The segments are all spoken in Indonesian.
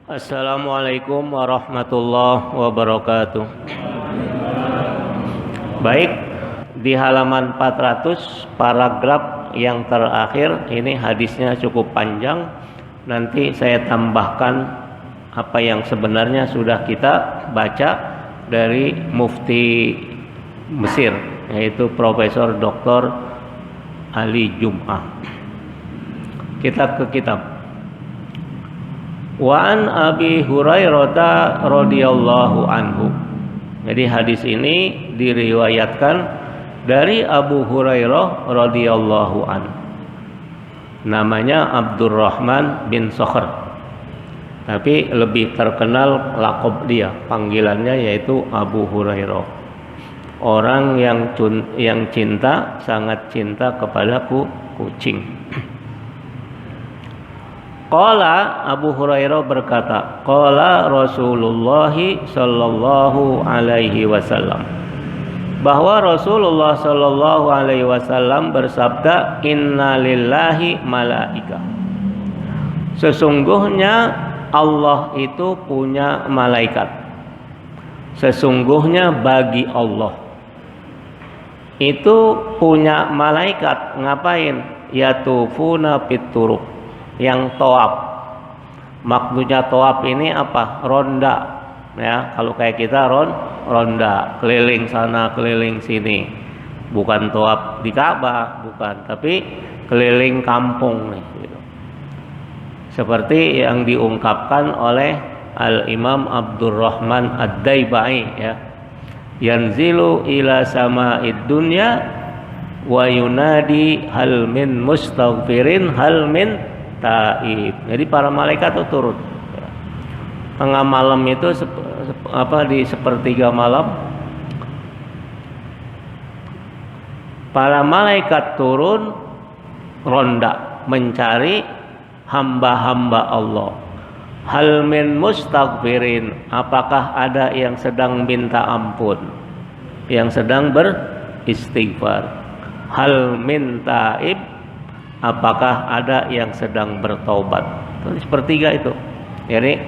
Assalamualaikum warahmatullahi wabarakatuh. Baik, di halaman 400 paragraf yang terakhir ini hadisnya cukup panjang. Nanti saya tambahkan apa yang sebenarnya sudah kita baca dari Mufti Mesir, yaitu Profesor Dr. Ali Jum'ah. Kita ke kitab. Wa an Abi Hurairah radhiyallahu anhu. Jadi hadis ini diriwayatkan dari Abu Hurairah radhiyallahu anhu. Namanya Abdurrahman bin Sakhr. Tapi lebih terkenal laqab dia, panggilannya yaitu Abu Hurairah. Orang yang cinta, sangat cinta kepada kucing. Qala Abu Hurairah berkata, qala Rasulullah sallallahu alaihi wasallam, bahwa Rasulullah sallallahu alaihi wasallam bersabda, inna lillahi malaika. Sesungguhnya Allah itu punya malaikat. Sesungguhnya bagi Allah itu punya malaikat. Ngapain? Yatufuna pituruk, yang toab. Maksudnya toab ini apa? Ronda, ya. Kalau kayak kita ronda, keliling sana keliling sini. Bukan toab di Ka'bah, bukan, tapi keliling kampung nih, gitu. Seperti yang diungkapkan oleh Al-Imam Abdurrahman Ad-Daibai, ya. Yanzilu ila sama'id dunya wa yunadi hal min mustaghfirin hal min taib. Jadi para malaikat itu turun. Tengah malam itu di sepertiga malam, para malaikat turun ronda mencari hamba-hamba Allah. Hal min mustaghfirin, apakah ada yang sedang minta ampun, yang sedang beristighfar. Hal min taib, apakah ada yang sedang bertobat. Itu sepertiga itu. Jadi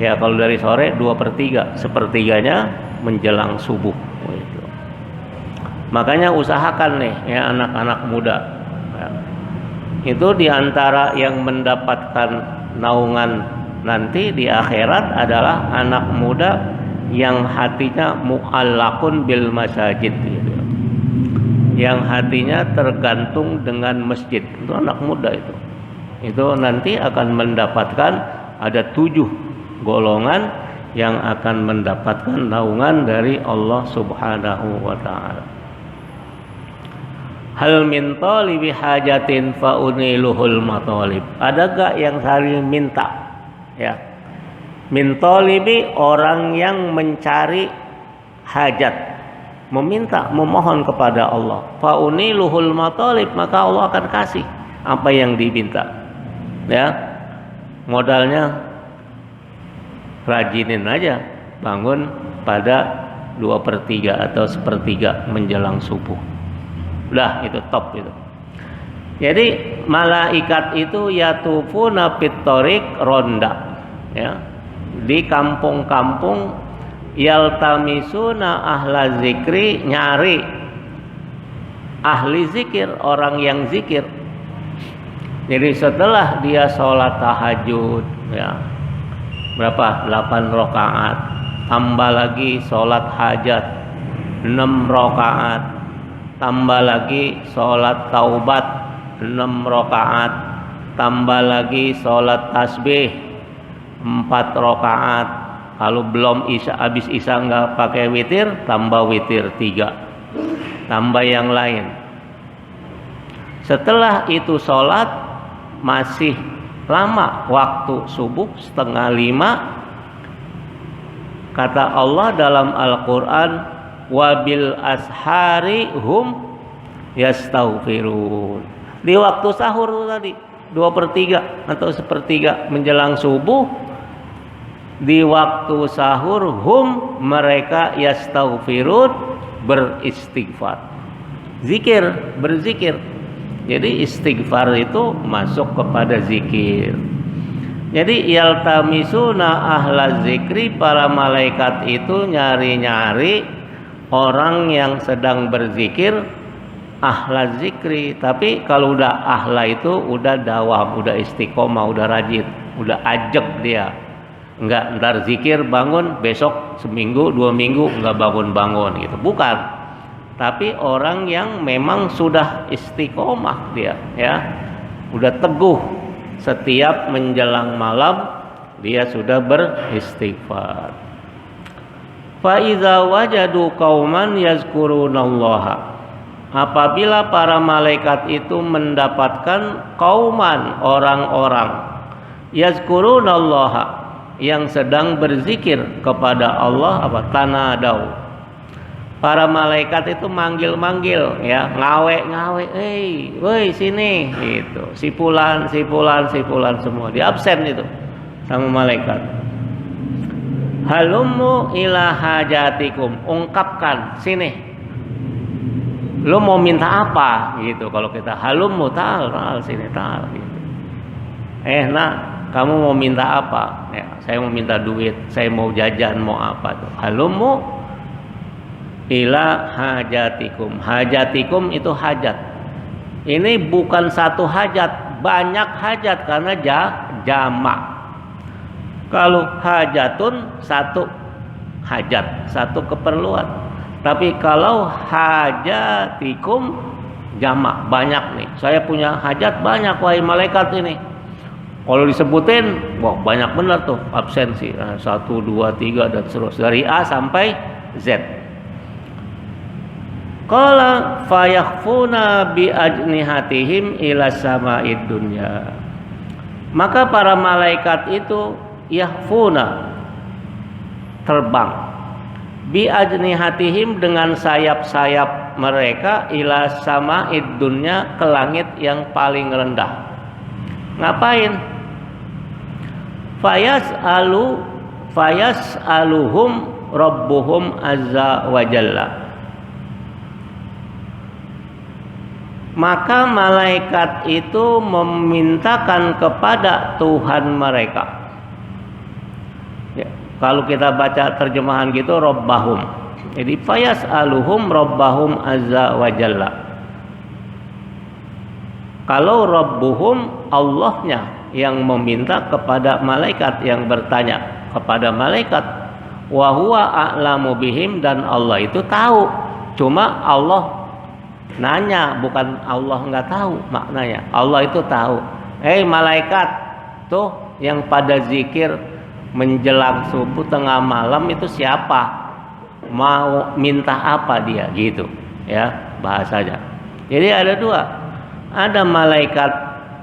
ya kalau dari sore 2/3, sepertiganya menjelang subuh. Gitu. Makanya usahakan nih ya anak-anak muda. Ya. Itu diantara yang mendapatkan naungan nanti di akhirat adalah anak muda yang hatinya mu'allaqun bil masajid. Gitu. Yang hatinya tergantung dengan masjid. Itu anak muda itu nanti akan mendapatkan, ada 7 golongan yang akan mendapatkan naungan dari Allah Subhanahu wa ta'ala. Hal min talibi hajatin fa uniluhul matalib. Adakah yang saling minta, ya? Min talibi, orang yang mencari hajat, meminta, memohon kepada Allah. Fauniluhul matalib, maka Allah akan kasih apa yang diminta. Ya, modalnya rajinin aja bangun pada 2/3 atau 1/3 menjelang subuh. Udah, itu top itu. Jadi malaikat itu yatufuna pitorik, ronda, ya, di kampung-kampung. Yaltamisuna ahla zikri, nyari ahli zikir, orang yang zikir. Jadi setelah dia sholat tahajud, ya, berapa? 8 rakaat, tambah lagi sholat hajat 6 rakaat, tambah lagi sholat taubat 6 rakaat, tambah lagi sholat tasbih 4 rakaat. Kalau belum isya, habis isya nggak pakai witir, tambah witir 3, tambah yang lain. Setelah itu sholat masih lama, waktu subuh 4:30. Kata Allah dalam Al-Quran, wabil ashari hum yastaghfirun. Di waktu sahur tadi 2/3 atau 1/3 menjelang subuh. Di waktu sahur hum, mereka yastaghfirun, beristighfar, zikir, berzikir. Jadi istighfar itu masuk kepada zikir. Jadi yaltamisuna ahla zikri, para malaikat itu nyari-nyari orang yang sedang berzikir, ahla zikri. Tapi kalau udah ahla itu udah dawam, udah istiqomah, udah rajin, udah ajak dia. Enggak ntar zikir bangun, besok seminggu 2 minggu enggak bangun-bangun gitu. Bukan. Tapi orang yang memang sudah istiqomah dia, ya. Udah teguh, setiap menjelang malam dia sudah beristighfar. Fa iza wajadu qauman yazkurunallaha, apabila para malaikat itu mendapatkan qauman, orang-orang, yazkurunallaha, yang sedang berzikir kepada Allah, apa? Tanadau. Para malaikat itu manggil-manggil, ya, ngawe-ngawe, woi sini, gitu. Sipulan semua di absen itu sama malaikat. Halummu ila hajatikum, ungkapkan sini. Lu mau minta apa? Gitu. Kalau kita halummu ta'al sini ta'al gitu. Nah, kamu mau minta apa? Ya, saya mau minta duit, saya mau jajan, mau apa tuh? Halummu ila hajatikum. Hajatikum itu hajat. Ini bukan satu hajat, banyak hajat karena jamak. Kalau hajatun satu hajat, satu keperluan. Tapi kalau hajatikum jamak, banyak nih. Saya punya hajat banyak, wahai malaikat ini. Kalau disebutin, wah banyak benar tuh absensi. 1, 2, 3 dan seterusnya dari A sampai Z. Qala fayakhfuna bi ajnihatihim ila sama'id dunya. Maka para malaikat itu yakhfuna, terbang, bi ajnihatihim, dengan sayap-sayap mereka, ila sama'id dunya, ke langit yang paling rendah. Ngapain? Fayas'aluhum rabbuhum azza wa jalla. Maka malaikat itu memintakan kepada Tuhan mereka. Ya, kalau kita baca terjemahan gitu, Rabbahum. Jadi fayas'aluhum Rabbahum azza wa jalla. Kalau Rabbuhum, Allahnya yang meminta kepada malaikat, yang bertanya kepada malaikat. Wa huwa a'lamu bihim, dan Allah itu tahu. Cuma Allah nanya, bukan Allah nggak tahu maknanya. Allah itu tahu. Malaikat tuh yang pada zikir menjelang subuh tengah malam itu siapa? Mau minta apa dia, gitu ya bahasanya. Jadi ada dua. Ada malaikat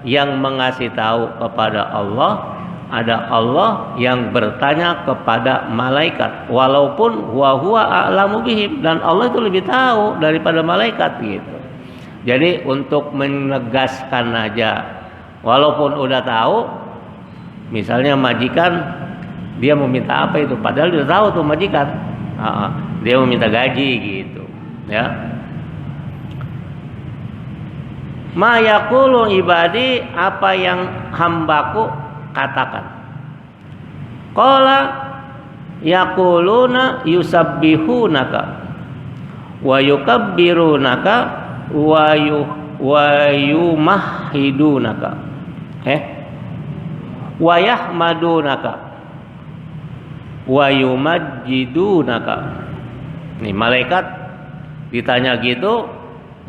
yang mengasih tahu kepada Allah, ada Allah yang bertanya kepada malaikat, walaupun huwa a'lamu bihim, dan Allah itu lebih tahu daripada malaikat gitu. Jadi untuk menegaskan aja, walaupun udah tahu, misalnya majikan dia mau minta apa itu, padahal dia tahu tuh majikan, dia mau minta gaji gitu ya. Ma yaqulu ibadi, apa yang hambaku katakan. Qala yaquluna yusabbihunaka wa yukabbirunaka wa yumahhidunaka wa yahmadunaka wa yumajjidunaka. Nih malaikat ditanya gitu,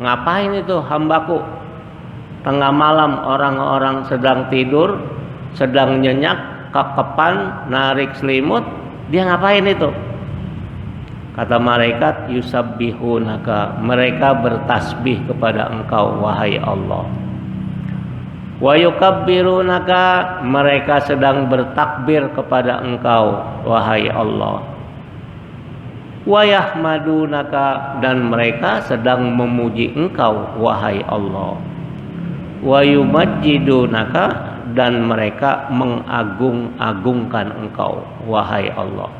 ngapain itu hambaku? Tengah malam orang-orang sedang tidur, sedang nyenyak, kekepan, narik selimut, dia ngapain itu? Kata malaikat, yusabbihunaka, mereka bertasbih kepada engkau wahai Allah. Wa yukabbirunaka, mereka sedang bertakbir kepada engkau wahai Allah. Wa yahmadunaka, dan mereka sedang memuji engkau wahai Allah. Wa yumajjidunaka, dan mereka mengagung-agungkan engkau wahai Allah.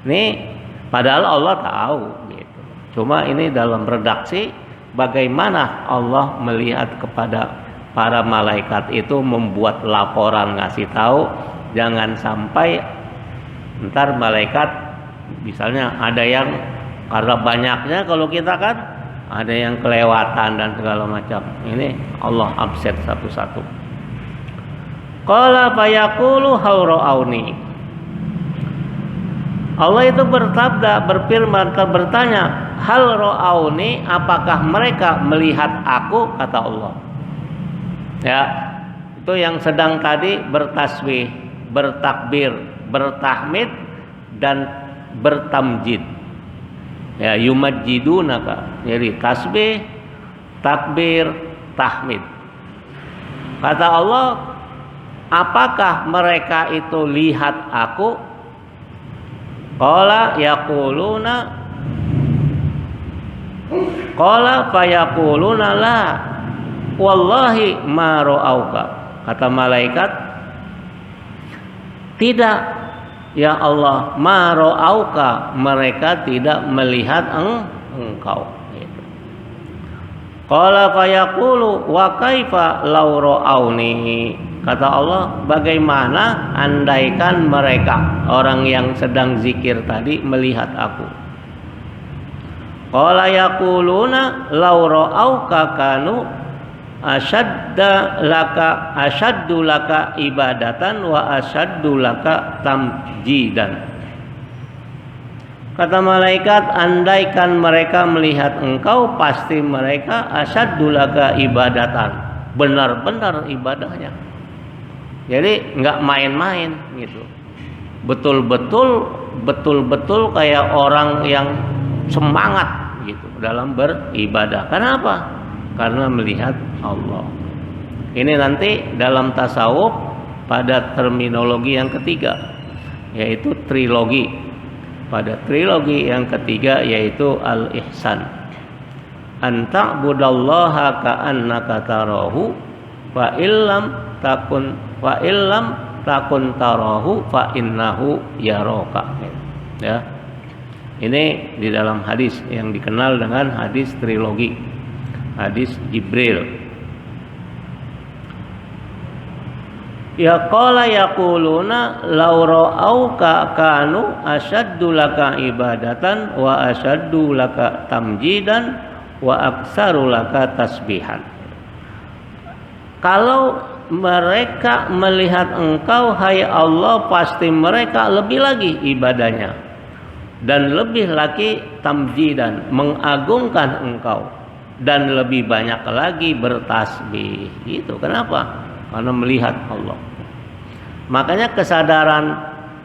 Ini padahal Allah tahu gitu. Cuma ini dalam redaksi bagaimana Allah melihat kepada para malaikat itu membuat laporan, ngasih tahu, jangan sampai ntar malaikat misalnya ada yang karena banyaknya, kalau kita kan ada yang kelewatan dan segala macam. Ini Allah upset satu-satu. Qala fayaqulu hal ra'auni. Allah itu bersabda, berfirman, bertanya, hal ra'auni, apakah mereka melihat aku, kata Allah. Ya, itu yang sedang tadi bertasbih, bertakbir, bertahmid dan bertamjid. Ya, yumajjidunaka. Jadi tasbih, takbir, tahmid. Kata Allah, apakah mereka itu lihat aku? Qala yaquluna, qala fayaquluna la wallahi ma ra'auka. Kata malaikat, tidak ya Allah, ma ra'auka, mereka tidak melihat engkau. Qala fayaqulu wa kaifa law ra'auni. Kata Allah, bagaimana andaikan mereka, orang yang sedang zikir tadi, melihat aku. Qala yaquluna law ra'auka kanu asyaddu laka ibadatan wa asyaddu laka tamjidan. Kata malaikat, andaikan mereka melihat engkau, pasti mereka asyaddu laka ibadatan, benar-benar ibadahnya. Jadi nggak main-main gitu. Betul-betul kayak orang yang semangat gitu dalam beribadah. Kenapa? Karena melihat Allah. Ini nanti dalam tasawuf pada terminologi yang ketiga, yaitu trilogi. Pada trilogi yang ketiga yaitu al-ihsan. An ta'budallaha ka'annaka tarahu fa illam takun tarahu fa innahu yaraka. Ya. Ini di dalam hadis yang dikenal dengan hadis trilogi. Hadis Jibril. Ya qala yaquluna law ra'auka kanu asyaddu laka ibadatan wa asyaddu laka tamjidan wa aksaru laka tasbihan. Kalau mereka melihat engkau, hai Allah, pasti mereka lebih lagi ibadahnya dan lebih lagi tamjidan, mengagungkan engkau, dan lebih banyak lagi bertasbih. Itu kenapa? Karena melihat Allah. Makanya kesadaran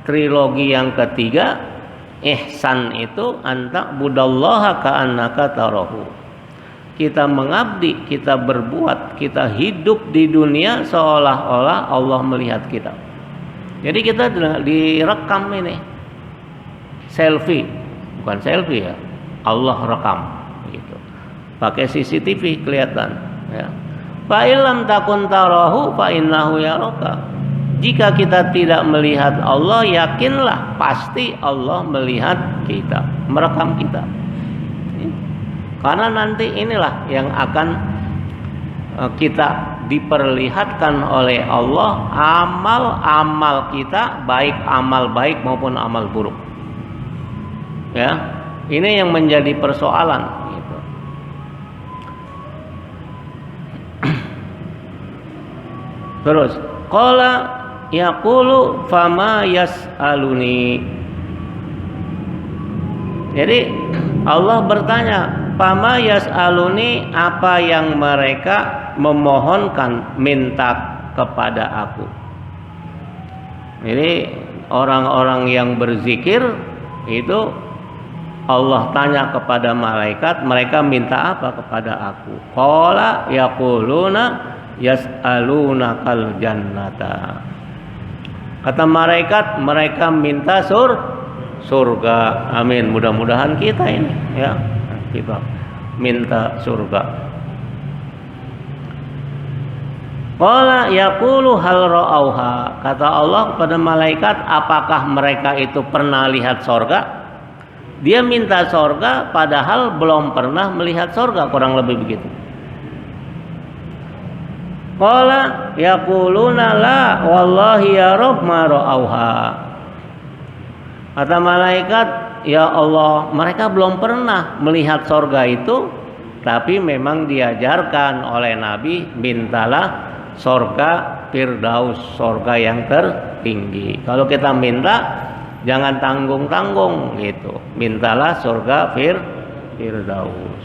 trilogi yang ketiga, ihsan itu anta budallaha ka'annaka tarahu. Kita mengabdi, kita berbuat, kita hidup di dunia seolah-olah Allah melihat kita. Jadi kita direkam ini, selfie, bukan selfie ya, Allah rekam, gitu. Pakai CCTV kelihatan. Ya. Fa illam takun tarahu fa innahu yaraka. Jika kita tidak melihat Allah, yakinlah pasti Allah melihat kita, merekam kita. Karena nanti inilah yang akan kita diperlihatkan oleh Allah, amal-amal kita, baik amal baik maupun amal buruk. Ya, ini yang menjadi persoalan. Gitu. Terus, qala yaqulu fama yas'aluni. Jadi Allah bertanya, fama yas'aluni, apa yang mereka memohonkan, minta kepada aku. Jadi orang-orang yang berzikir itu Allah tanya kepada malaikat, mereka minta apa kepada aku? Qala yaquluna yas'alunakal jannata. Kata malaikat, mereka minta surga. Amin. Mudah-mudahan kita ini ya, kita minta surga. Qala yaqulu hal ra'auha. Kata Allah kepada malaikat, apakah mereka itu pernah lihat surga? Dia minta surga padahal belum pernah melihat surga, kurang lebih begitu. Qala yaquluna la wallahi ya Rabb ma ra'auha. Kata malaikat, ya Allah, mereka belum pernah melihat sorga itu, tapi memang diajarkan oleh Nabi, mintalah sorga Firdaus, sorga yang tertinggi. Kalau kita minta, jangan tanggung-tanggung gitu. Mintalah sorga Firdaus.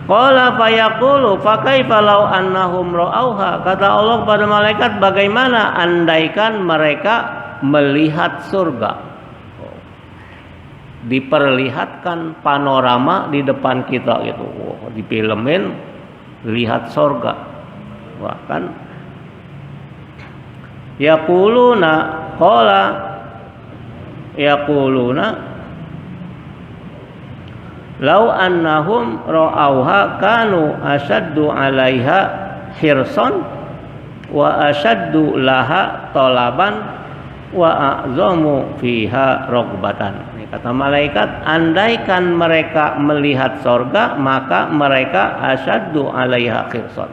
Qala fayaqulu fakaifa law annahum ra'auha. Kata Allah pada malaikat, bagaimana andaikan mereka melihat surga? Diperlihatkan panorama di depan kita gitu. Wah, difilmin lihat surga. Wah, kan yaquluna qala yaquluna lau annahum ra'auha kanu asaddu 'alaiha hirsan wa asaddu laha talaban wa a'zamu fiha raghbatan. Ini kata malaikat, andaikan mereka melihat sorga, maka mereka asaddu 'alaiha hirsan.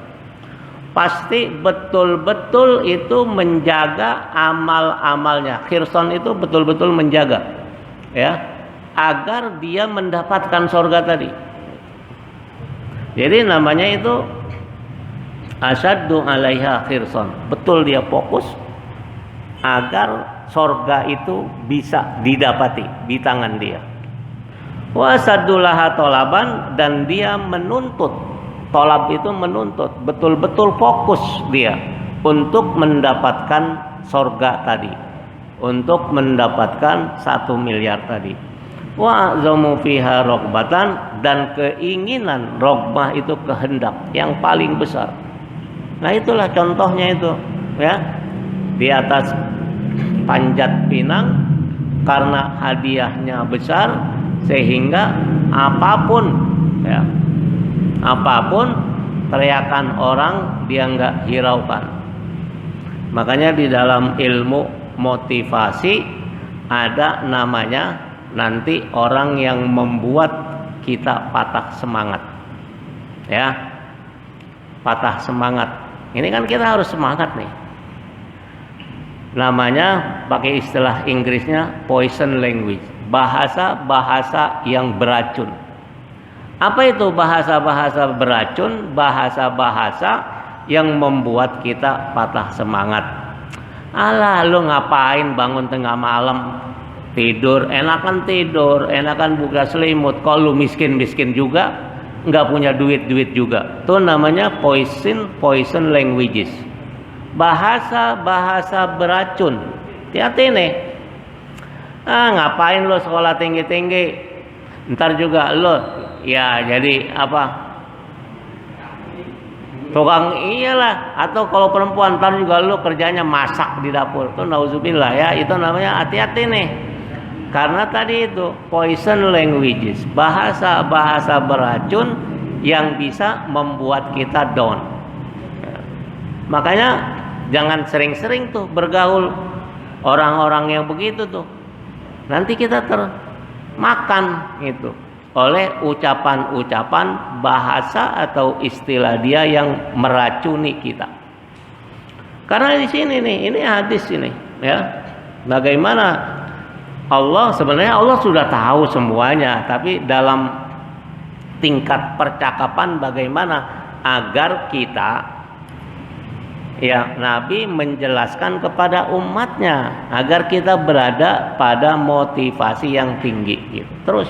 Pasti betul-betul itu menjaga amal-amalnya. Hirsan itu betul-betul menjaga, ya, agar dia mendapatkan sorga tadi. Jadi namanya itu asaddu 'alaiha khirson. Betul dia fokus agar sorga itu bisa didapati di tangan dia. Wa asaddu laha tolaban, dan dia menuntut. Tolab itu menuntut, betul-betul fokus dia untuk mendapatkan sorga tadi, untuk mendapatkan 1 miliar tadi. Wa azamu fiha rogbatan, dan keinginan, rogbah itu kehendak yang paling besar. Nah itulah contohnya itu, ya, di atas panjat pinang, karena hadiahnya besar sehingga apapun, ya, apapun teriakan orang dia nggak hiraukan. Makanya di dalam ilmu motivasi ada namanya nanti orang yang membuat kita patah semangat, ya, patah semangat. Ini kan kita harus semangat nih. Namanya pakai istilah Inggrisnya poison language, bahasa-bahasa yang beracun. Apa itu bahasa-bahasa beracun? Bahasa-bahasa yang membuat kita patah semangat. Alah, lu ngapain bangun tengah malam? Tidur, enakan buka selimut. Kalau lu miskin-miskin juga, nggak punya duit juga. Itu namanya poison languages. Bahasa-bahasa beracun. Hati-hati nih. Ngapain lo sekolah tinggi-tinggi? Ntar juga lo, ya jadi apa? Tukang, iyalah. Atau kalau perempuan, ntar juga lo kerjanya masak di dapur. Itu nauzubillah, ya. Itu namanya hati-hati nih. Karena tadi itu poison languages, bahasa-bahasa beracun yang bisa membuat kita down. Makanya jangan sering-sering tuh bergaul orang-orang yang begitu tuh. Nanti kita termakan itu oleh ucapan-ucapan bahasa atau istilah dia yang meracuni kita. Karena di sini nih, ini hadis ini, ya. Bagaimana sebenarnya Allah sudah tahu semuanya, tapi dalam tingkat percakapan bagaimana agar kita, ya, Nabi menjelaskan kepada umatnya agar kita berada pada motivasi yang tinggi gitu. Terus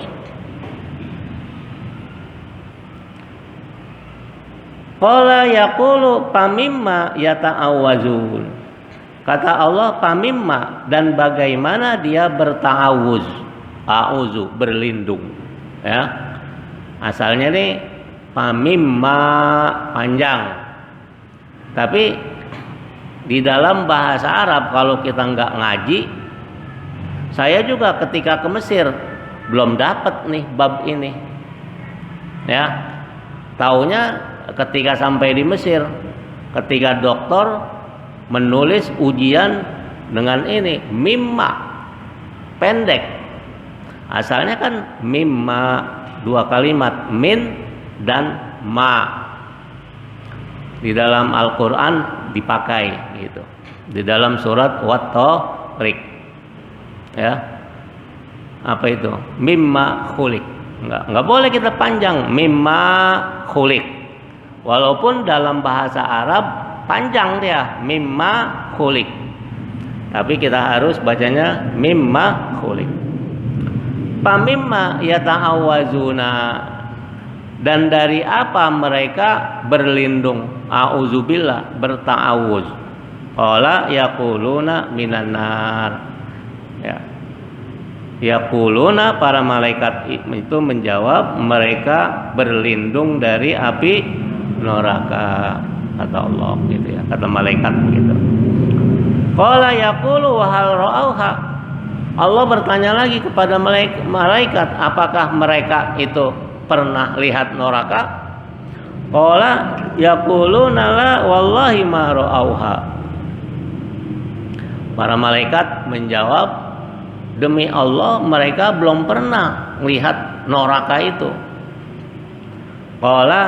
qala yaqulu pamimma yata'awwazun. Kata Allah, pamimma, dan bagaimana dia berta'awuz. A'udzu, berlindung, ya. Asalnya nih pamimma, panjang. Tapi di dalam bahasa Arab kalau kita nggak ngaji, saya juga ketika ke Mesir belum dapat nih bab ini, ya. Taunya ketika sampai di Mesir, ketika dokter menulis ujian dengan ini mimma, pendek. Asalnya kan mimma, 2 kalimat, min dan ma. Di dalam Al-Qur'an dipakai gitu. Di dalam surat Wat-Thariq. Ya. Apa itu? Mimma khuliq. Enggak boleh kita panjang mimma khuliq. Walaupun dalam bahasa Arab panjang dia mimma khuliq. Tapi kita harus bacanya mimma khuliq. Pamimma yata'awwazuna, dan dari apa mereka berlindung, auzubillah, berta'awuz. Qala yaquluna minan nar. Ya. Yaquluna, para malaikat itu menjawab, mereka berlindung dari api neraka, kata Allah gitu ya, kata malaikat begitu. Qala yaqulu wa hal ra'auha. Allah bertanya lagi kepada malaikat, apakah mereka itu pernah lihat neraka? Qala yaquluna la wallahi ma ra'auha. Para malaikat menjawab, demi Allah mereka belum pernah melihat neraka itu. Qala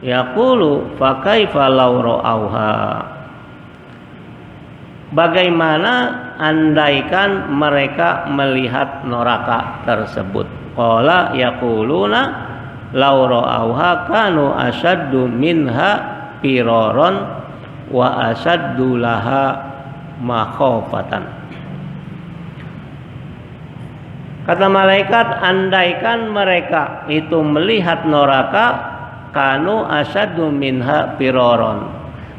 yaqulu fa kaifa law ra'auha. Bagaimana andaikan mereka melihat neraka tersebut? Qala yaquluna law ra'auha kanu asyaddu minha firaron wa asyaddu laha makhofatan. Kata malaikat, andaikan mereka itu melihat neraka, kanu asyaddu minha firaron,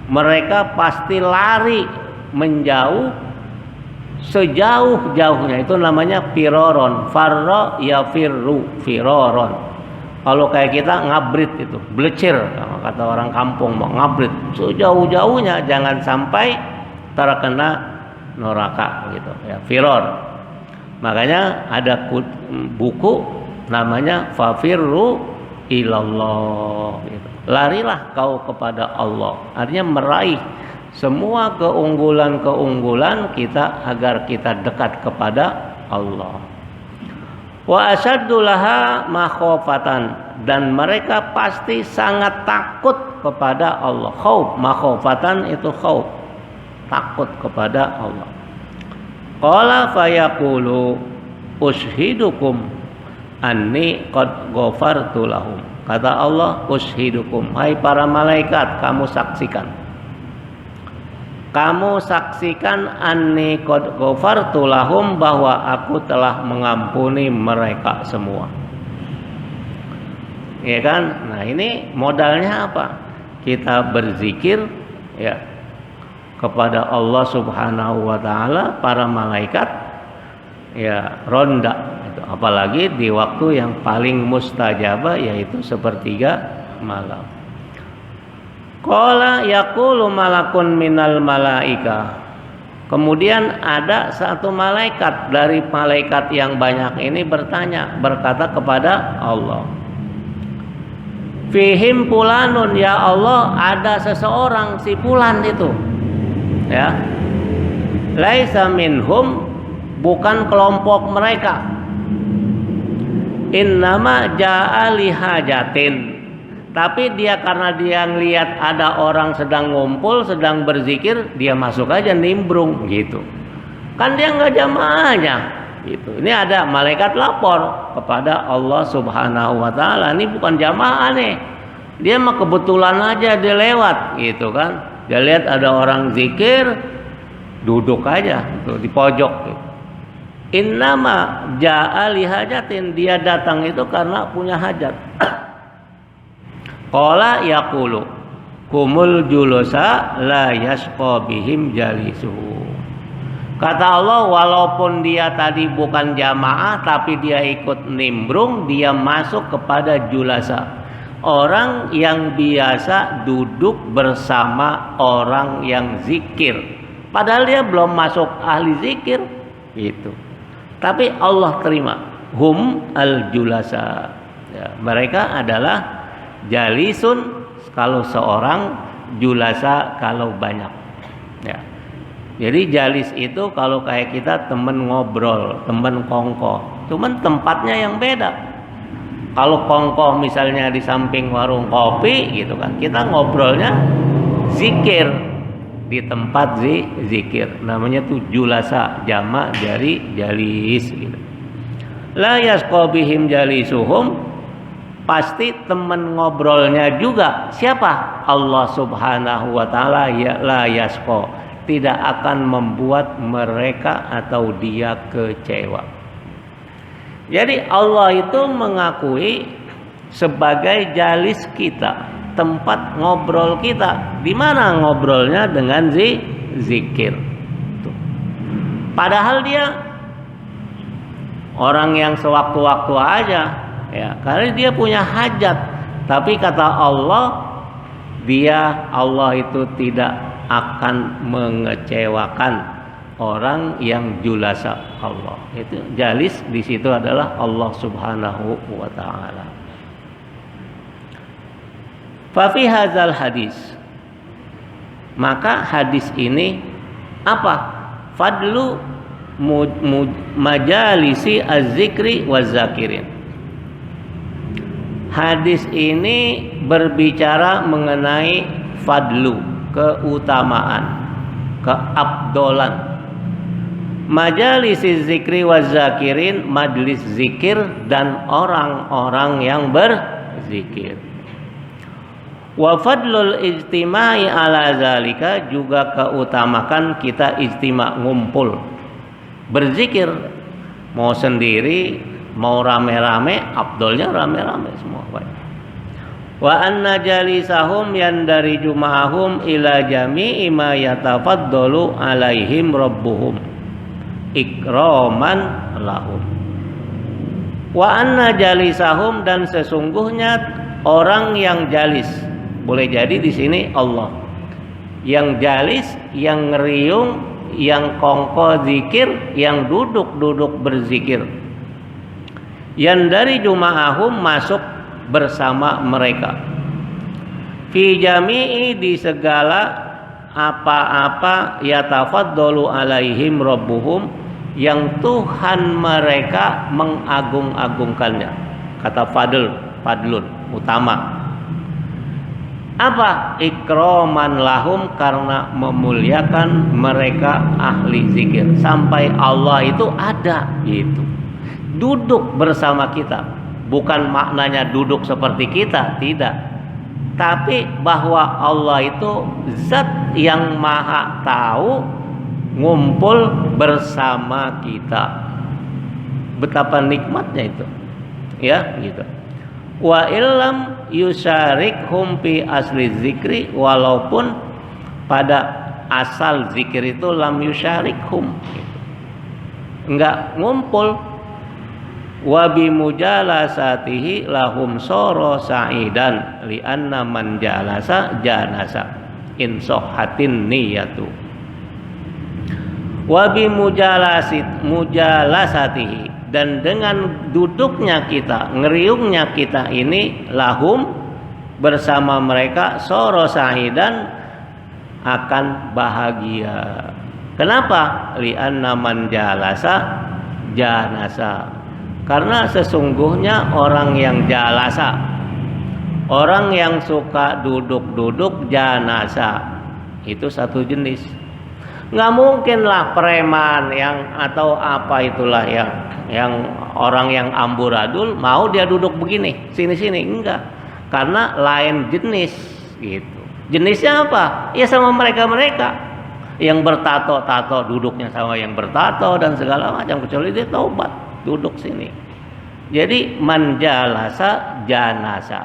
mereka pasti lari menjauh sejauh-jauhnya. Itu namanya firaron. Farra yafirru, firaron. Kalau kayak kita ngabrit itu, belecir, kata orang kampung, mau ngabrit sejauh-jauhnya, jangan sampai terkena neraka gitu ya, firor. Makanya ada buku namanya Fafirru ilallah gitu. Larilah kau kepada Allah. Artinya meraih semua keunggulan-keunggulan kita agar kita dekat kepada Allah. Wa asyaddu laha makhofatan, dan mereka pasti sangat takut kepada Allah. Khauf, makhofatan itu khauf, takut kepada Allah. Qala fayaqulu ushidukum anni qad ghafartu lahum. Kata Allah, ushidukum, hai para malaikat, kamu saksikan anni qad ghafartu lahum, bahwa aku telah mengampuni mereka semua. Ya kan? Nah, ini modalnya apa? Kita berzikir ya kepada Allah Subhanahu wa taala, para malaikat ya ronda itu, apalagi di waktu yang paling mustajabah, yaitu sepertiga malam. Qala yaqulu malakun minal malaika. Kemudian ada satu malaikat dari malaikat yang banyak ini berkata kepada Allah, fihim fulanun, ya Allah, ada seseorang, si fulan itu ya, laisa minhum, bukan kelompok mereka, innama ja'a lihajatin, tapi dia karena dia ngelihat ada orang sedang ngumpul, sedang berzikir, dia masuk aja nimbrung gitu. Kan dia nggak jamaahnya gitu. Ini ada malaikat lapor kepada Allah Subhanahu wa taala, ini bukan jamaah nih. Dia mah kebetulan aja dia lewat gitu kan. Dia lihat ada orang zikir, duduk aja gitu, di pojok gitu. Innama ja'a lihajatin, dia datang itu karena punya hajat. Qala yaqulu kumul julusa la yasqa bihim jalisuhu. Kata Allah, walaupun dia tadi bukan jamaah, tapi dia ikut nimbrung, dia masuk kepada julasa, orang yang biasa duduk bersama orang yang zikir, padahal dia belum masuk ahli zikir gitu. Tapi Allah terima. Hum al julasa ya, mereka adalah jalisun kalau seorang, julasa kalau banyak ya. Jadi jalis itu kalau kayak kita temen ngobrol, temen kongko, cuman tempatnya yang beda. Kalau kongkoh misalnya di samping warung kopi gitu kan, kita ngobrolnya zikir di tempat zikir. Namanya tuh julasa, jamak dari jalis gitu. La yasqa bihim jalisuhum, pasti teman ngobrolnya juga siapa? Allah Subhanahu wa taala. Ya, la yasqa, tidak akan membuat mereka atau dia kecewa. Jadi Allah itu mengakui sebagai jalis kita, tempat ngobrol kita. Di mana ngobrolnya? Dengan zikir. Tuh. Padahal dia orang yang sewaktu-waktu aja, ya, karena dia punya hajat. Tapi kata Allah, Allah itu tidak akan mengecewakan orang yang julasa Allah. Itu jalis di situ adalah Allah Subhanahu wa taala. Fa fi hadzal hadis, maka hadis ini apa? Fadlu majalisi az-zikri waz-zakirin. Hadis ini berbicara mengenai fadlu, keutamaan, keabdolan. Majalis zikri wa zakirin, majlis zikir dan orang-orang yang berzikir. Wa fadlul ijtimai ala zalika, juga keutamakan kita ijtima, ngumpul berzikir, mau sendiri mau rame-rame, abdolnya rame-rame semua. Wa anna jalisahum yandariju ma'ahum ila jami'i ma yatafaddalu alaihim rabbuhum ikraman lahum. Wa anna jalisahum, dan sesungguhnya orang yang jalis, boleh jadi di sini Allah yang jalis, yang ngeriung, yang kongko zikir, yang duduk-duduk berzikir. Yang dari juma'ahum, masuk bersama mereka. Fi jami'i, di segala apa-apa yatafaddalu alaihim rabbuhum, yang Tuhan mereka mengagung-agungkannya. Kata fadlun, utama. Apa? Ikraman lahum, karena memuliakan mereka ahli zikir. Sampai Allah itu ada gitu, duduk bersama kita. Bukan maknanya duduk seperti kita, tidak. Tapi bahwa Allah itu zat yang maha tahu, ngumpul bersama kita. Betapa nikmatnya itu, ya gitu. Wa illam yusyarikhum fi asli zikri, walaupun pada asal zikir itu lam yusyarikhum gitu. Enggak ngumpul. Wa bi mujalasatihi lahum soro sa'idan li anna man jalasa janasa in sahhatin niyatu. Wa bi mujalasatihi, dan dengan duduknya kita, ngeriungnya kita ini, lahum, bersama mereka, soro sa'idan, akan bahagia. Kenapa? Li anna man jalasa janasa, karena sesungguhnya orang yang jalasa, orang yang suka duduk-duduk, janasa, itu satu jenis. Nggak mungkin lah preman yang atau apa itulah yang orang yang amburadul mau dia duduk begini sini-sini, enggak, karena lain jenis gitu. Jenisnya apa? Ya sama mereka yang bertato-tato, duduknya sama yang bertato dan segala macam, kecuali dia taubat duduk sini. Jadi manjalasa janasa.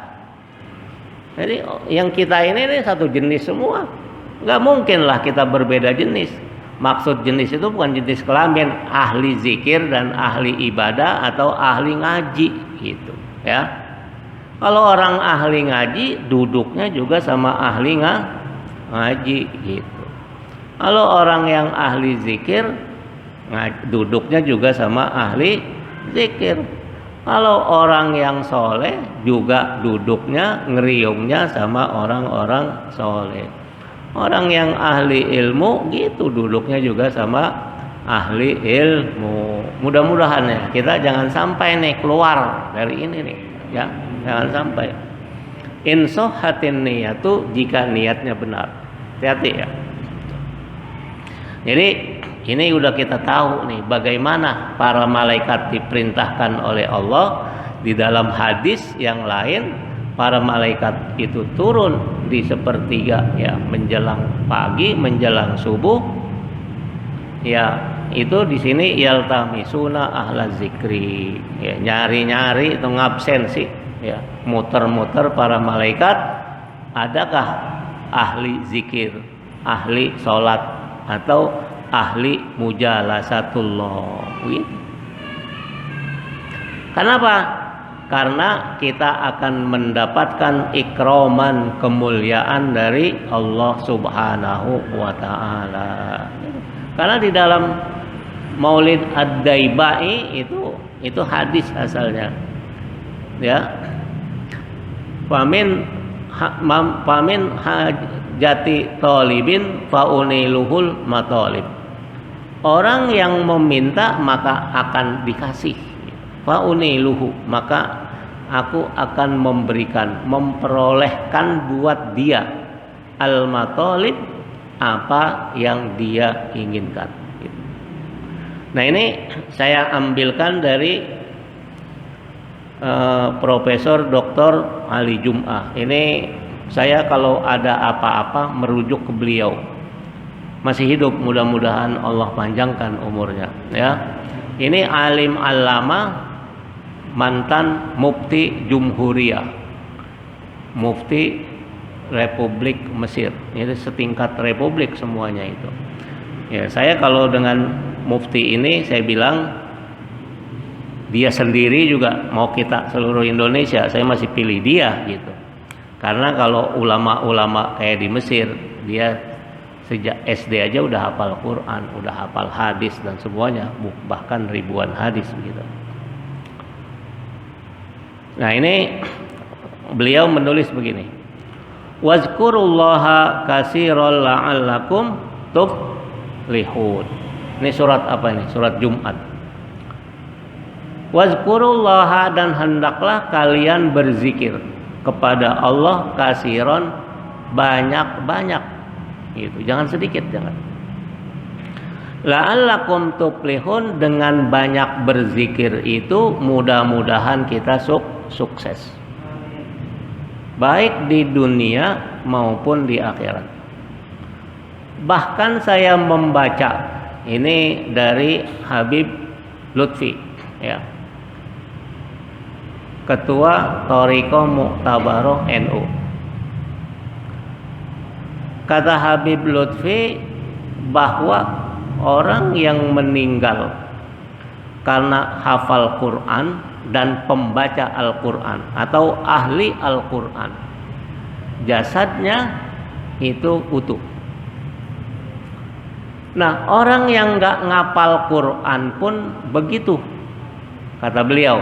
Jadi yang kita ini satu jenis semua. Nggak mungkin lah kita berbeda jenis. Maksud jenis itu bukan jenis kelamin, ahli zikir dan ahli ibadah atau ahli ngaji gitu ya. Kalau orang ahli ngaji, duduknya juga sama ahli ngaji gitu. Kalau orang yang ahli zikir, duduknya juga sama ahli zikir. Kalau orang yang soleh juga duduknya, ngeriungnya sama orang-orang soleh. Orang yang ahli ilmu gitu, duduknya juga sama ahli ilmu. Mudah-mudahan ya kita jangan sampai nih keluar dari ini nih. ya, jangan sampai. In sahhatin niyatu, jika niatnya benar. Hati-hati ya. Jadi ini udah kita tahu nih bagaimana para malaikat diperintahkan oleh Allah. Di dalam hadis yang lain, para malaikat itu turun di sepertiga ya, menjelang pagi, menjelang subuh. Ya, itu di sini yaltamisuna ahla zikri. Ya, nyari-nyari itu ngabsensi, ya, muter-muter para malaikat, adakah ahli zikir, ahli sholat, atau ahli mujalasatullah. Kenapa? Karena kita akan mendapatkan ikroman, kemuliaan dari Allah Subhanahu wa ta'ala. Karena di dalam Maulid Ad-Daibai itu hadis asalnya. Ya. Famin hajati talibin fauniluhul matalib. Orang yang meminta maka akan dikasih. Fauniluhu, maka aku akan memberikan, memperolehkan buat dia al-matalib, apa yang dia inginkan. Nah, ini saya ambilkan dari Profesor Dr. Ali Jum'ah. Ini saya kalau ada apa-apa merujuk ke beliau. Masih hidup, mudah-mudahan Allah panjangkan umurnya, ya. Ini alim alama, mantan mufti Jumhuriyah, mufti Republik Mesir. Ini setingkat republik semuanya itu. Ya, saya kalau dengan mufti ini saya bilang dia sendiri juga mau kita seluruh Indonesia, saya masih pilih dia gitu. Karena kalau ulama-ulama kayak di Mesir, dia sejak SD aja udah hafal Quran, udah hafal hadis dan semuanya, bahkan ribuan hadis gitu. Nah, ini beliau menulis begini. Wazkurullaha katsiran la'allakum tuflihun. Ini surat apa ini? Surat Jumat. Wazkurullaha, dan hendaklah kalian berzikir kepada Allah katsiran, banyak-banyak. Gitu. Jangan sedikit, jangan. La'allakum tuflihun, dengan banyak berzikir itu mudah-mudahan kita sukses, baik di dunia maupun di akhirat. Bahkan saya membaca ini dari Habib Lutfi, ya, Ketua Thariqah Mu'tabaroh NU. Kata Habib Lutfi bahwa orang yang meninggal karena hafal Quran dan pembaca Al-Quran atau ahli Al-Quran, jasadnya itu utuh. Nah, orang yang nggak ngapal Quran pun begitu, kata beliau.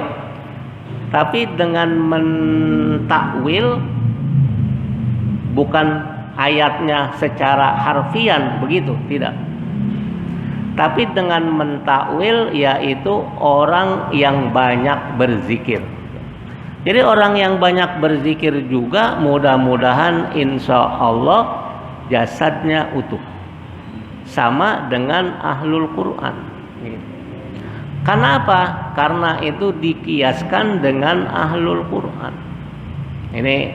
Tapi dengan mentakwil, bukan ayatnya secara harfian begitu, tidak. Tapi dengan mentakwil, yaitu orang yang banyak berzikir. Jadi orang yang banyak berzikir juga mudah-mudahan insya Allah jasadnya utuh, sama dengan ahlul Quran. Kenapa? Karena itu dikiaskan dengan ahlul Quran. Ini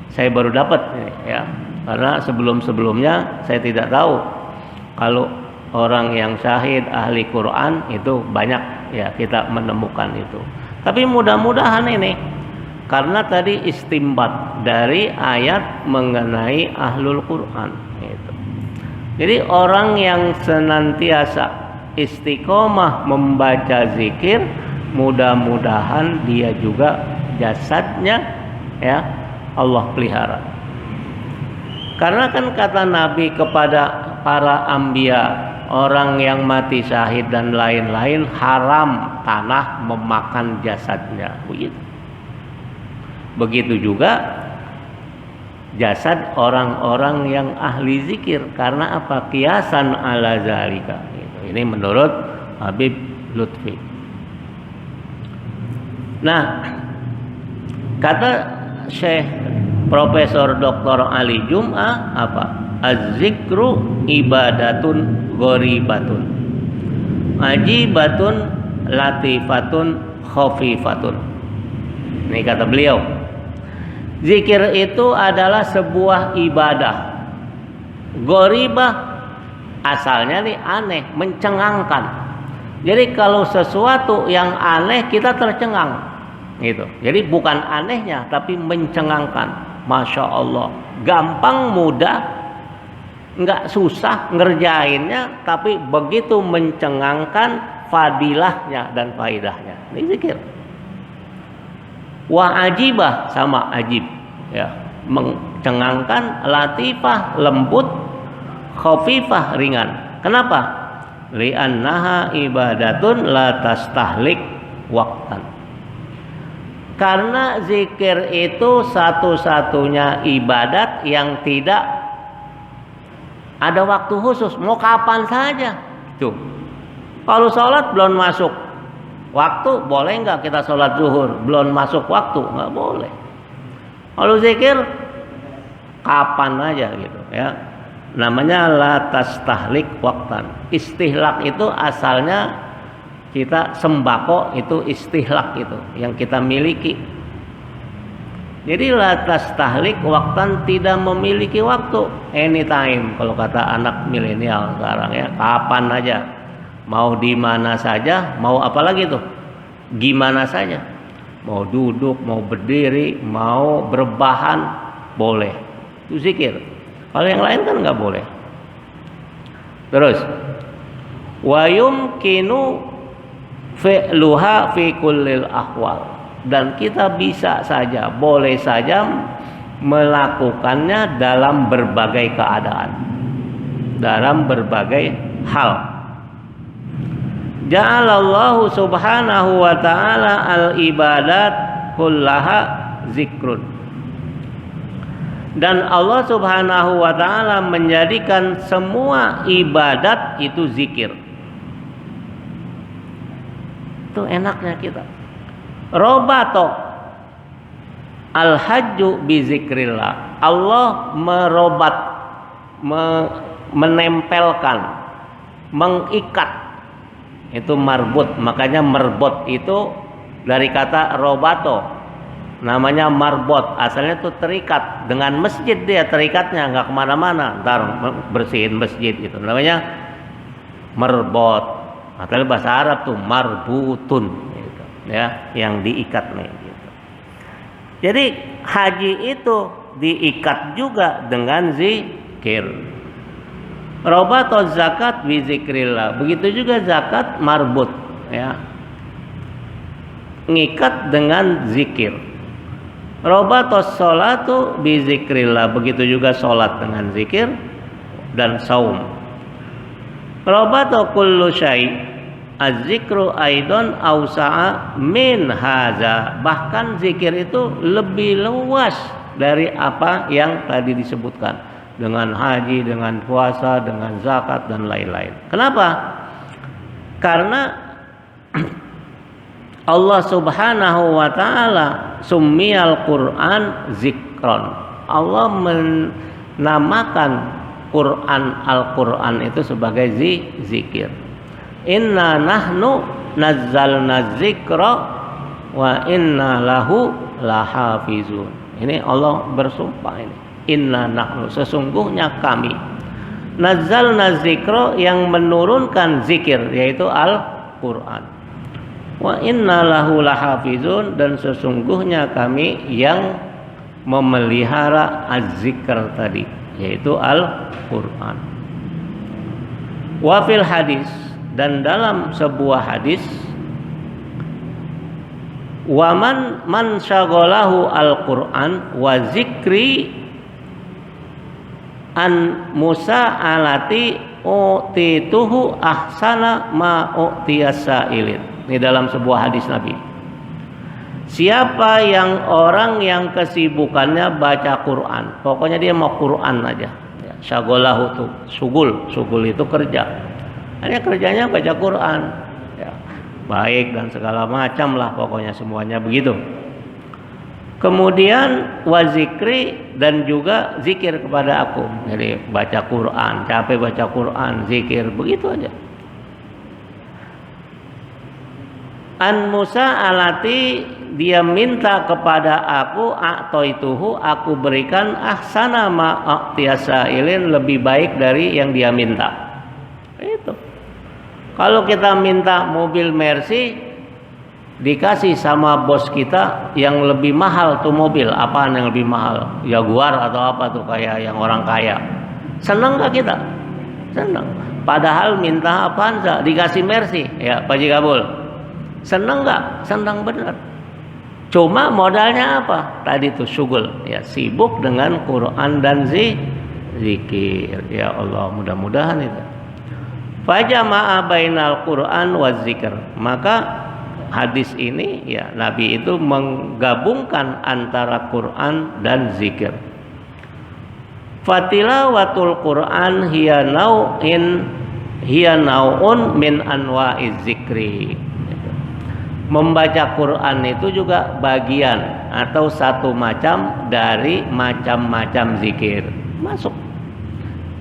saya baru dapat ini, ya. Karena sebelum-sebelumnya saya tidak tahu kalau orang yang syahid ahli Quran itu banyak, ya, kita menemukan itu. Tapi mudah-mudahan ini karena tadi istimbat dari ayat mengenai ahlul Quran itu. Jadi orang yang senantiasa istiqomah membaca zikir, mudah-mudahan dia juga jasadnya, ya, Allah pelihara. Karena kan kata Nabi kepada para anbiya, orang yang mati syahid dan lain-lain, haram tanah memakan jasadnya. Begitu juga jasad orang-orang yang ahli zikir. Karena apa? Kiasan ala zalika. Ini menurut Habib Lutfi. Nah, Kata Syekh Profesor Dr. Ali Jum'ah apa? Az-zikru ibadatun ghoribatun, ajibatun latifatun khafifatun. Ini kata beliau. Zikir itu adalah sebuah ibadah. Ghoribah asalnya nih aneh, mencengangkan. Jadi kalau sesuatu yang aneh kita tercengang gitu. Jadi bukan anehnya tapi mencengangkan. Masya Allah, gampang, mudah, nggak susah ngerjainnya, tapi begitu mencengangkan fadilahnya dan faidahnya. Ini zikir. Wa ajibah sama ajib, ya, mencengangkan, latifah lembut, khafifah ringan. Kenapa? Li'annaha ibadatun la tastahlik waqtan. Karena zikir itu satu-satunya ibadat yang tidak ada waktu khusus, mau kapan saja. Tuh. Kalau sholat belum masuk waktu, boleh nggak kita sholat zuhur? Belum masuk waktu, nggak boleh. Kalau zikir kapan aja gitu, ya. Namanya la tastahlik waqtan. Istihlak itu asalnya kita sembako, itu istihlak itu yang kita miliki. Jadi la tastahlik waqtan, tidak memiliki waktu, anytime kalau kata anak milenial sekarang, ya, kapan aja, mau di mana saja, mau apa lagi tuh, gimana saja, mau duduk, mau berdiri, mau berbahan, boleh, itu zikir. Kalau yang lain kan nggak boleh. Terus wa yumkinu fi'luha fi kullil ahwal, dan kita bisa saja, boleh saja melakukannya dalam berbagai keadaan, dalam berbagai hal. Ja'alallahu subhanahu wa ta'ala al-ibadat kullaha zikrun. Dan Allah subhanahu wa ta'ala menjadikan semua ibadat itu zikir. Itu enaknya kita. Robato al-hajju bi zikrillah. Allah merobat, menempelkan, mengikat. Itu marbut, makanya merbot itu dari kata robato. Namanya marbot, asalnya itu terikat. Dengan masjid dia terikatnya, nggak kemana-mana. Ntar bersihin masjid itu. Namanya merbot. Atau bahasa Arab tuh marbutun, gitu, ya, yang diikat nih. Gitu. Jadi haji itu diikat juga dengan zikir. Robato zakat bi zikrillah. Begitu juga zakat marbut, ya, ngikat dengan zikir. Robato sholatu bi zikrillah. Begitu juga sholat dengan zikir dan saum. Robato kullu syai' az-zikru aidon ausa'a min haza. Bahkan zikir itu lebih luas dari apa yang tadi disebutkan, dengan haji, dengan puasa, dengan zakat dan lain-lain. Kenapa? Karena Allah subhanahu wa ta'ala summiyal Qur'an zikron. Allah menamakan Al-Quran itu sebagai zikir. Inna nahnu nazzalna zikra wa inna lahu lahafizun. Ini Allah bersumpah ini. Inna nahnu, sesungguhnya kami, nazzalna zikra, yang menurunkan zikir, yaitu Al-Quran. Wa inna lahu lahafizun, dan sesungguhnya kami yang memelihara az-zikr tadi, yaitu Al-Quran. Wa fil hadis, dan dalam sebuah hadis, wa man syaghalahu al-Quran wa zikri an musa'alati utituhu ahsana ma utiyasa'ilin. Ini dalam sebuah hadis Nabi. Siapa yang orang yang kesibukannya baca Quran, pokoknya dia mau Quran aja, ya, syaghalahu tuh sugul itu kerja, hanya kerjanya baca Quran, ya, baik dan segala macam lah, pokoknya semuanya begitu. Kemudian wazikri, dan juga zikir kepada aku. Jadi baca Quran, capek baca Quran, zikir, begitu aja. An Musa alati, dia minta kepada aku, a'toituhu, aku berikan ahsana ma a'tiyasailin, lebih baik dari yang dia minta. Itu. Kalau kita minta mobil Mercy, dikasih sama bos kita yang lebih mahal tuh mobil. Apaan yang lebih mahal? Jaguar atau apa tuh, kayak yang orang kaya. Senang gak kita? Senang. Padahal minta Avanza, dikasih Mercy. Ya, Pak Haji Kabul. Senang gak? Senang benar. Cuma modalnya apa? Tadi tuh syugul. Ya, sibuk dengan Quran dan zikir. Ya Allah, mudah-mudahan itu. Fajama'a bainal Quran wa zikr. Maka hadis ini, ya, Nabi itu menggabungkan antara Quran dan zikir. Fatilawatul Quran hiya nau'un min anwa'iz zikri. Membaca Quran itu juga bagian atau satu macam dari macam-macam zikir. Masuk.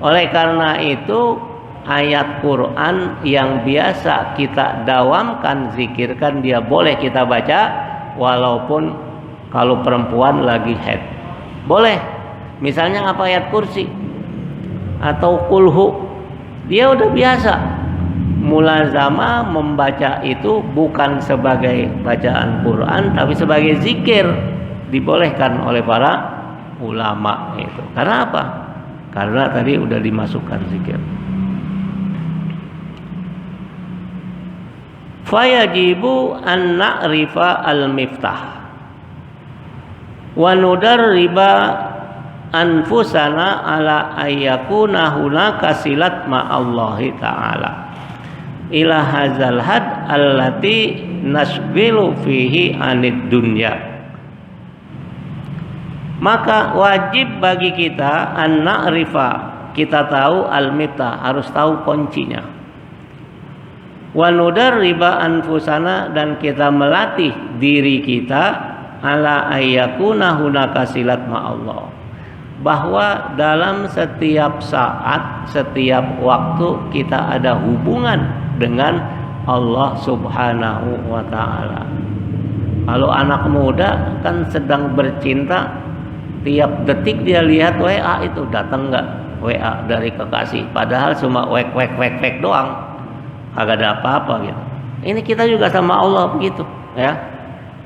Oleh karena itu, ayat Quran yang biasa kita dawamkan, zikirkan, dia boleh kita baca walaupun kalau perempuan lagi haid. Boleh. Misalnya apa, ayat kursi atau kulhu. Dia udah biasa. Mulazama membaca itu bukan sebagai bacaan Quran tapi sebagai zikir. Dibolehkan oleh para ulama itu. Karena apa? Karena tadi udah dimasukkan zikir. Fayajibu an na'rifa al-miftah wa nudarriba anfusana ala ayyakuna hunaka silat ma'allahi ta'ala ila hadzal had allati nasghilu fihi anid dunya. Maka wajib bagi kita an na'rifa, kita tahu al-miftah, harus tahu kuncinya. Wa nudarriba anfusana, dan kita melatih diri kita ala ayyakuna hunaka silat ma'allah, bahwa dalam setiap saat, setiap waktu kita ada hubungan dengan Allah Subhanahu wa ta'ala. Kalau anak muda kan sedang bercinta, tiap detik dia lihat WA itu, datang nggak WA dari kekasih, padahal cuma wek doang, agak ada apa-apa gitu. Ini kita juga sama Allah begitu, ya.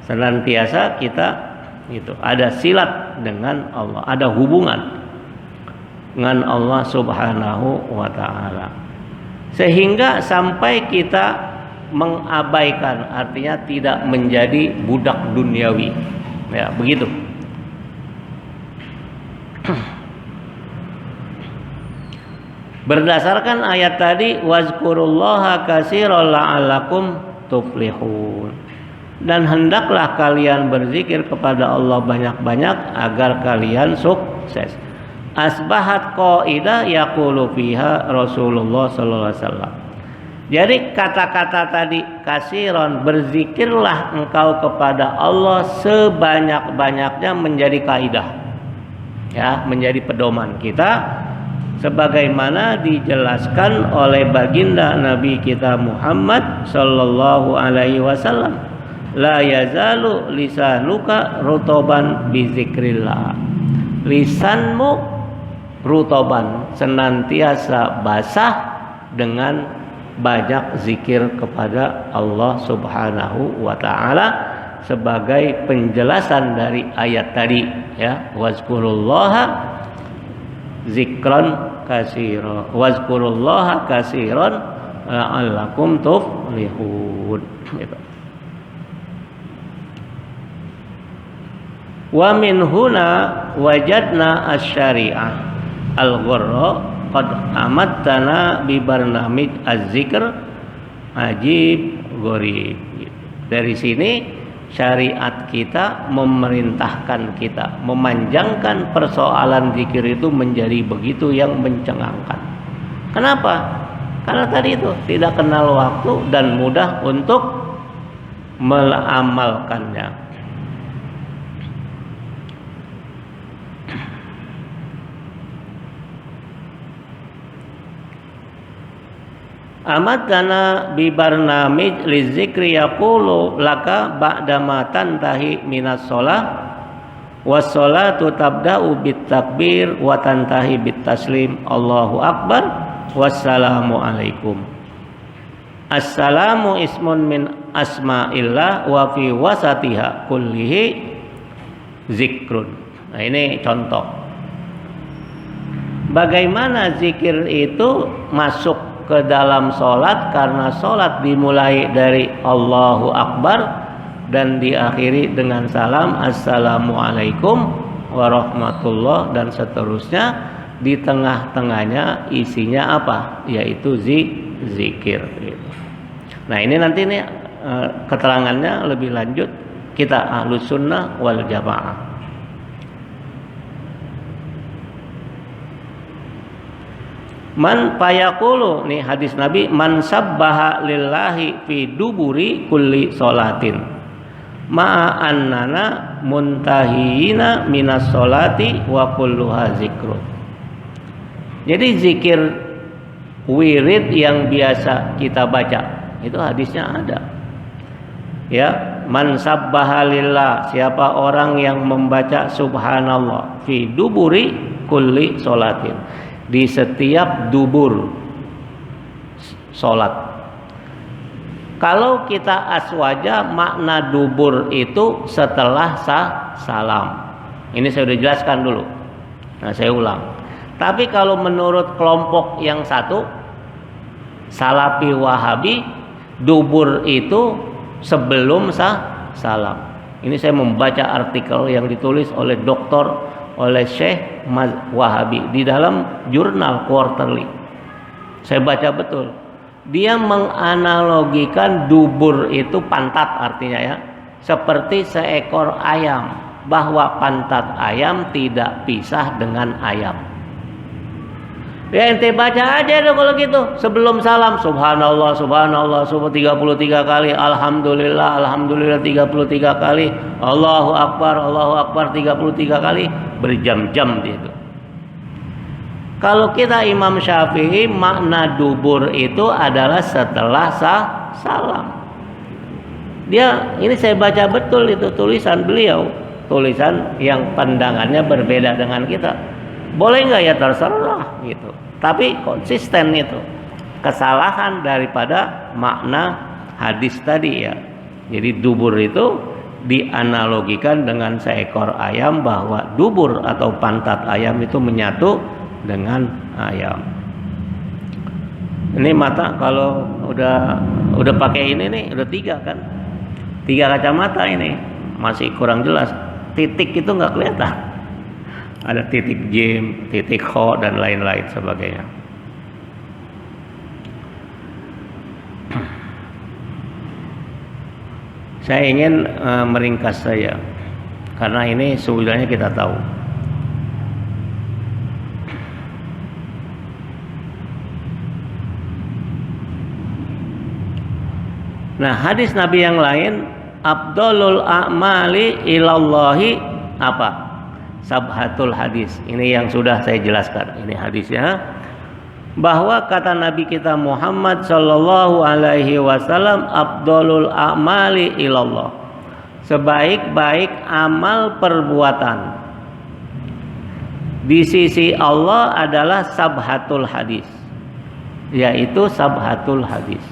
Senantiasa kita itu ada silat dengan Allah, ada hubungan dengan Allah Subhanahu wa ta'ala, sehingga sampai kita mengabaikan, artinya tidak menjadi budak duniawi, ya begitu. Berdasarkan ayat tadi, wazkurullaha katsiran la'allakum tuflihun, dan hendaklah kalian berzikir kepada Allah banyak-banyak agar kalian sukses. Asbahat qaidah yaqulu fiha Rasulullah sallallahu alaihi wasallam. Jadi kata-kata tadi, kasiron, berzikirlah engkau kepada Allah sebanyak-banyaknya, menjadi kaidah, ya, menjadi pedoman kita, sebagaimana dijelaskan oleh baginda Nabi kita Muhammad sallallahu alaihi wasallam, la yazalu lisanuka rutoban bizikrillah. Lisanmu rutoban, senantiasa basah dengan banyak zikir kepada Allah Subhanahu wa ta'ala, sebagai penjelasan dari ayat tadi, ya, wazkurullaha zikran katsiran, wazkurullaha katsiran la'allakum tuflihun, gitu. Wa min huna wajadna asy-syari'ah al-ghurra qad amattana bi barnamij az-zikr ajib gharib. Dari sini syariat kita memerintahkan kita memanjangkan persoalan zikir itu menjadi begitu yang mencengangkan. Kenapa? Karena tadi itu tidak kenal waktu dan mudah untuk mengamalkannya. Amatana bi barnamij lizikri yaqulu laka ba'da ma tantahi minas shalah was sholatu tabda'u bit takbir wa tantahi bit taslim Allahu akbar wassalamu alaikum. Assalamu ismun min asma'illah wa fi wasatiha kullihi zikrun. Nah, ini contoh bagaimana zikir itu masuk ke dalam sholat, karena sholat dimulai dari Allahu Akbar dan diakhiri dengan salam Assalamualaikum warahmatullah dan seterusnya. Di tengah-tengahnya isinya apa? Yaitu zikir. Nah, ini nanti nih keterangannya lebih lanjut kita Ahlus Sunnah wal Jamaah. Man payaqulu, nih hadis Nabi, man sabbaha lillahi fi duburi kulli sholatin ma'a annana muntahina minas sholati wa kulluha zikrun. Jadi zikir wirid yang biasa kita baca itu hadisnya ada. Ya, man sabbaha lillah, siapa orang yang membaca subhanallah fi duburi kulli sholatin, di setiap dubur sholat. Kalau kita aswaja, makna dubur itu setelah salam. Ini saya sudah jelaskan dulu. Nah, saya ulang. Tapi kalau menurut kelompok yang satu, Salafi Wahabi, dubur itu sebelum salam. Ini saya membaca artikel yang ditulis oleh oleh Syekh Wahabi di dalam jurnal Quarterly. Saya baca betul. Dia menganalogikan dubur itu pantat, artinya ya, seperti seekor ayam, bahwa pantat ayam tidak pisah dengan ayam. Ya, ente baca aja deh kalau gitu. Sebelum salam subhanallah, subhanallah, 33 kali, alhamdulillah, alhamdulillah 33 kali, Allahu akbar 33 kali, berjam-jam itu. Kalau kita Imam Syafi'i, makna dubur itu adalah setelah salam. Dia, ini saya baca betul itu tulisan beliau, tulisan yang pandangannya berbeda dengan kita. Boleh nggak ya, terserah gitu. Tapi konsisten itu. Kesalahan daripada makna hadis tadi ya. Jadi dubur itu dianalogikan dengan seekor ayam, bahwa dubur atau pantat ayam itu menyatu dengan ayam. Ini mata kalau udah pakai ini nih, udah 3 kan. 3 kacamata ini masih kurang jelas. Titik itu nggak kelihatan. Ada titik jim, titik kho, dan lain-lain sebagainya. Saya ingin meringkas saja, karena ini sebenarnya kita tahu. Nah, hadis Nabi yang lain, afdhalul a'mali ilallahi apa? Sabhatul hadis. Ini yang sudah saya jelaskan. Ini hadisnya, bahwa kata Nabi kita Muhammad sallallahu alaihi wasallam, afdhalul a'mali ilallah, sebaik-baik amal perbuatan di sisi Allah adalah sabhatul hadis, yaitu sabhatul hadis.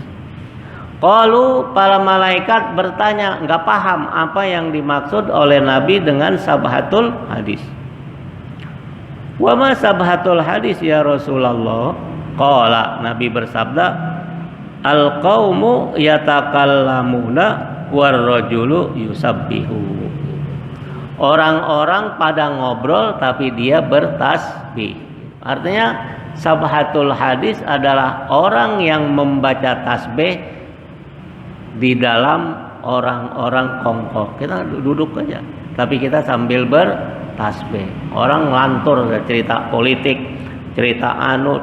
Qalu, para malaikat bertanya, nggak paham apa yang dimaksud oleh Nabi dengan sabhatul hadis. Wa ma sabhatul hadis ya Rasulullah? Qala, Nabi bersabda, al qaumu yatakallamuna war rajulu yusabbihu. Orang-orang pada ngobrol tapi dia bertasbih. Artinya sabhatul hadis adalah orang yang membaca tasbih di dalam orang-orang kongko. Kita duduk aja, tapi kita sambil bertasbih. Orang ngelantur, cerita politik, cerita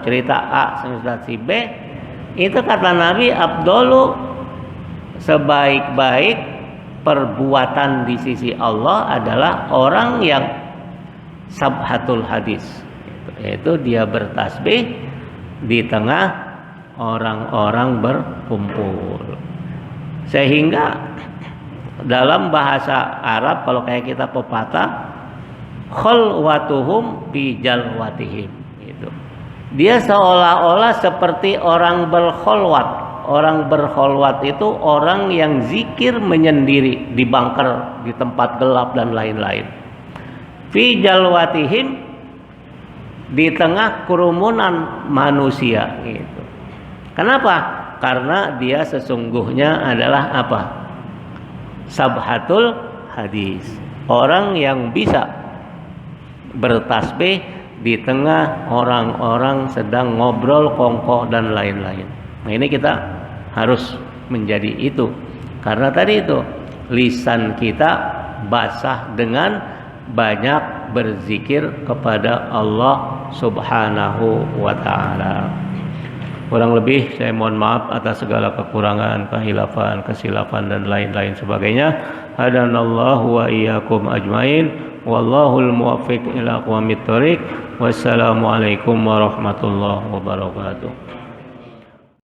cerita A, cerita si B. Itu kata Nabi, afdhalu, sebaik-baik perbuatan di sisi Allah adalah orang yang sabhatul hadis, yaitu dia bertasbih di tengah orang-orang berkumpul. Sehingga dalam bahasa Arab kalau kayak kita pepatah, khalwatuhum fi jalwatihim, gitu. Dia seolah-olah seperti orang berkholwat. Orang berkholwat itu orang yang zikir menyendiri di bunker, di tempat gelap dan lain-lain. Fi jalwatihim, di tengah kerumunan manusia, gitu. Kenapa? Karena dia sesungguhnya adalah apa? Sabhatul hadis. Orang yang bisa bertasbih di tengah orang-orang sedang ngobrol kongko dan lain-lain. Nah, ini kita harus menjadi itu. Karena tadi itu lisan kita basah dengan banyak berzikir kepada Allah Subhanahu wa ta'ala. Kurang lebih saya mohon maaf atas segala kekurangan, kehilafan, kesilapan dan lain-lain sebagainya. Hadanallahu wa iyyakum ajmain. Wallahul muwaffiq ila aqwamit thoriq. Wassalamualaikum warahmatullahi wabarakatuh.